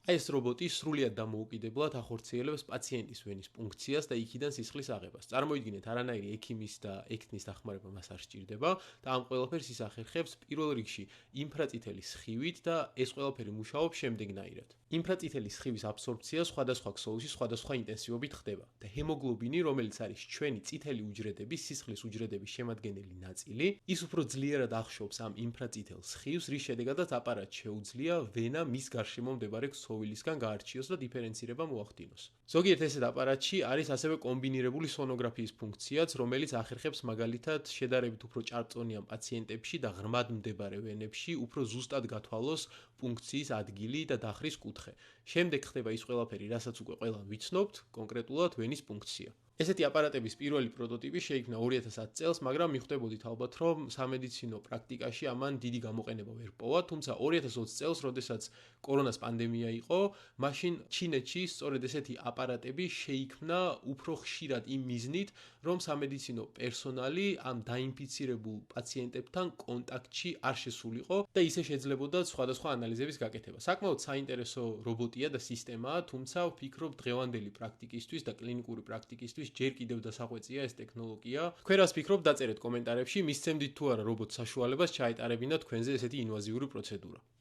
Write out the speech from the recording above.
აი ეს რობოტი სრულიად დამოუკიდებლად ახორციელებს პაციენტის ვენის ფუნქციას და იქიდან სისხლის აღებას. წარმოიდგინეთ, არანაირი ექიმის და ექთნის დახმარება მას არ სჭირდება და ამ ყველაფერს ის ახერხებს პირველ რიგში ინფრაწითელი სხივით და ეს ყველაფერი მუშაობს შემდეგნაირად. ინფრაწითელი სხივის აბსორბცია სხვადასხვა ქსოვილში სხვადასხვა ინტენსივობით ხდება და ჰემოგლობინი, რომელიც არის ჩვენი წითელი უჯრედების, სისხლის უჯრედების შემადგენელი ნაწილი, ის უფრო ძლიერად ახშობს ამ ინფრაწითელ სხივს, რის შედეგადაც აპარატს შეუძლია ვენა მის გარშემო მდებარე ქსოვილისგან გაარჩიოს და დიფერენცირება მოახდინოს. ზოგიერთ ესეთ აპარატში არის ასევე კომბინირებული სონოგრაფიის ფუნქციაც, რომელიც ახერხებს მაგალითად შედარებით უფრო ჭარბწონიან პაციენტებში და ღრმად მდებარე ვენებში უფრო ზუსტად გათვალოს ფუნქციის ადგილი და დახრის კუთხე. შემდეგ ხდება ის ყველაფერი, რასაც უკვე ყველამ ვიცნობთ, კონკრეტულად ვენის ფუნქცია. ესეთი აპარატების პირველი პროტოტიპი შეიქმნა 2010 წელს, მაგრამ მიხვდებოდით ალბათ, რომ სამედიცინო პრაქტიკაში ამან დიდი გამოყენება ვერ პოვა, თუმცა 2020 წელს, როდესაც კორონას პანდემია იყო, მაშინ ჩინეთში სწორედ ესეთი აპარატები შეიქმნა უფრო ხშირად იმ მიზნით, რომ სამედიცინო პერსონალი ამ დაინფიცირებულ პაციენტებთან კონტაქტში არ შესულიყო და ისე შეძლებოდა სხვადასხვა ანალიზების გაკეთება. საკმაოდ საინტერესო რობოტია და სისტემაა, თუმცა ვფიქრობ დღევანდელი პრაქტიკისთვის და კლინიკური პრაქტიკისთვის ჯერ კიდევ დასახვეწია ეს ტექნოლოგია. თქვენ რას ფიქრობთ, დაწერეთ კომენტარებში, მისცემდით თუ არა რობოტს საშუალებას ჩაეტარებინათ თქვენზე ესეთი ინვაზიური პროცედურა.